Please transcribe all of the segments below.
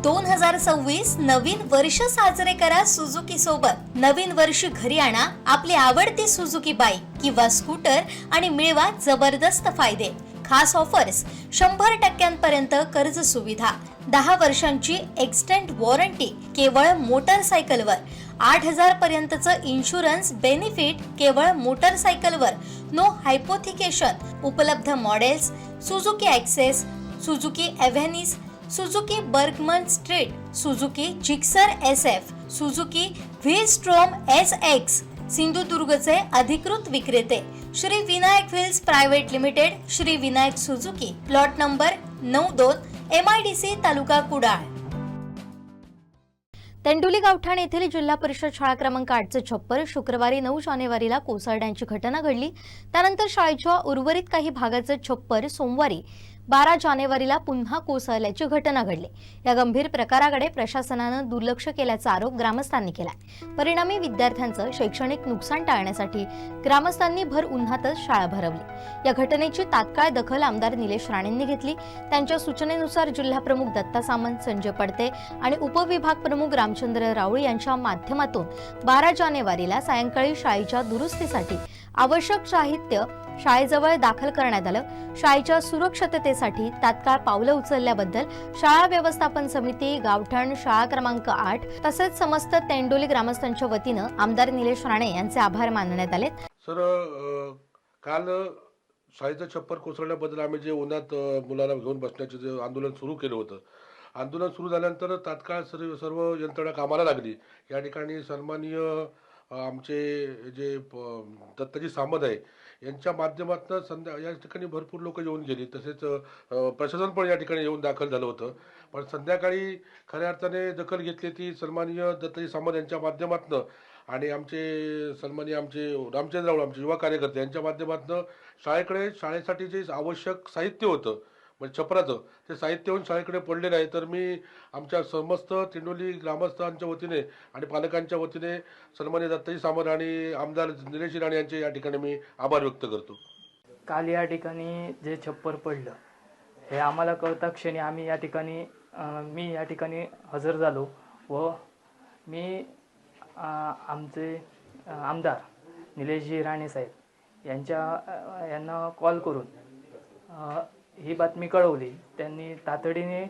2026 नवीन वर्ष साजरे करा सुझुकी सोबत। नवीन वर्ष घरी आणा आपली आवडती सुझुकी बाईक किंवा स्कूटर आणि मिळवा जबरदस्त फायदे। खास ऑफर्स 100% कर्ज सुविधा, 10 वर्षांची एक्सटेंड वॉरंटी केवळ मोटरसायकलवर, 8000 पर्यंतचं इन्शुरन्स बेनिफिट केवळ मोटरसायकलवर, नो हायपोथिकेशन। उपलब्ध models Suzuki Access, Suzuki Avenis, Suzuki Burgman Street, Suzuki Gixxer SF, Suzuki V Strom SX। सिंधुदुर्गचे अधिकृत विक्रेते Shri Vinayak wheels private limited, Shri Vinayak Suzuki, plot number 92, MIDC, taluka Kudal. Tendoli गावठाण येथील जिल्हा परिषद शाळा क्रमांक 8चे छप्पर शुक्रवारी 9 जानेवारीला कोसळण्याची घटना घडली। त्यानंतर शाळेच्या उर्वरित काही भागाचे छप्पर सोमवारी 12 जानेवारीला पुन्हा कोसळल्याची घटना घडली। या गंभीर प्रकाराकडे प्रशासनानं दुर्लक्ष केल्याचा आरोप ग्रामस्थांनी केलाय। परिणामी विद्यार्थ्यांचं शैक्षणिक नुकसान टाळण्यासाठी ग्रामस्थांनी भर उन्हातच शाळा भरवली। या घटनेची तात्काळ दखल आमदार निलेश राणेंनी घेतली। त्यांच्या सूचनेनुसार जिल्हा प्रमुख दत्ता सामंत, संजय पडते आणि उपविभाग प्रमुख रामचंद्र राऊळ यांच्या माध्यमातून 12 जानेवारीला सायंकाळी शाळेच्या दुरुस्तीसाठी आवश्यक साहित्य शाळेजवळ दाखल करण्यात आलं। शाळेच्या सुरक्षिततेसाठी तात्काळ पावलं उचलल्याबद्दल शाळा व्यवस्थापन समिती, गावठाण शाळा क्रमांक 8 तसेच समस्त तेंडोली ग्रामस्थांच्या वतीनं आमदार निलेश राणे यांचे आभार मानण्यात आले। सर, काल शाळेचं छप्पर कोसळल्याबद्दल आम्ही जे उन्हात मुलांना घेऊन बसण्याचे जे आंदोलन सुरू केलं होतं, आंदोलन सुरू झाल्यानंतर तात्काळ सर्व यंत्रणा कामाला लागली। या ठिकाणी सन्माननीय आमचे जे दत्ताजी सामंत आहे यांच्या माध्यमातून या ठिकाणी भरपूर लोक येऊन गेली, तसेच प्रशासन पण या ठिकाणी येऊन दाखल झालं होतं। पण संध्याकाळी खऱ्या अर्थाने दखल घेतली ती सन्माननीय दत्ताजी सामंत यांच्या माध्यमातून आणि आमचे सन्माननीय आमचे रामचंद्र राऊळ, आमचे युवा कार्यकर्ते यांच्या माध्यमातून शाळेसाठी जे आवश्यक साहित्य होतं म्हणजे छपराचं ते साहित्य होऊन शाळेकडे पडलेलं आहे। तर मी आमच्या समस्त तेंडोली ग्रामस्थांच्या वतीने आणि पालकांच्या वतीने सन्माननीय दत्ताजी सामंत आणि आमदार निलेश राणे यांचे या ठिकाणी मी आभार व्यक्त करतो। काल या ठिकाणी जे छप्पर पडलं हे आम्हाला कळता क्षणी आम्ही मी या ठिकाणी हजर झालो व मी आमचे आमदार निलेशजी राणे साहेब यांना कॉल करून ही बातमी कळवली। त्यांनी तातडीने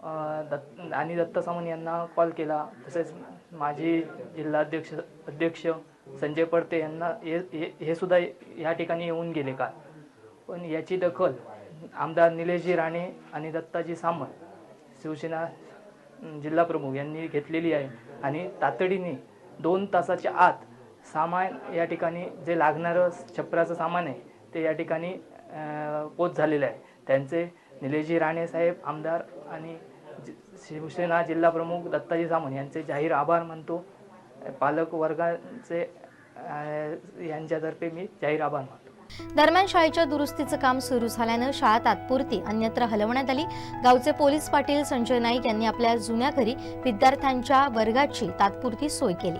आणि दत्ता सामंत यांना कॉल केला। तसेच माजी जिल्हा अध्यक्ष संजय पडते यांना हे सुद्धा या ठिकाणी येऊन गेले काल। पण याची दखल आमदार निलेशजी राणे आणि दत्ताजी सामंत, शिवसेना जिल्हा प्रमुख यांनी घेतलेली आहे आणि तातडीने 2 तासाच्या आत सामान या ठिकाणी जे लागणारं छपराचं सामान आहे ते या ठिकाणी पोच झालेलं आहे। त्यांचे निलेशजी राणे साहेब आमदार आणि शिवसेना जिल्हा प्रमुख दत्ताजी सामंत यांचे जाहीर आभार मानतो। पालक वर्गाचे यांच्यातर्फे मी जाहीर आभार मानतो। दरम्यान शाळेच्या दुरुस्तीचं काम सुरू झाल्यानं शाळा तात्पुरती अन्यत्र हलवण्यात आली। गावचे पोलीस पाटील संजय नाईक यांनी आपल्या जुन्या घरी विद्यार्थ्यांच्या वर्गाची तात्पुरती सोय केली।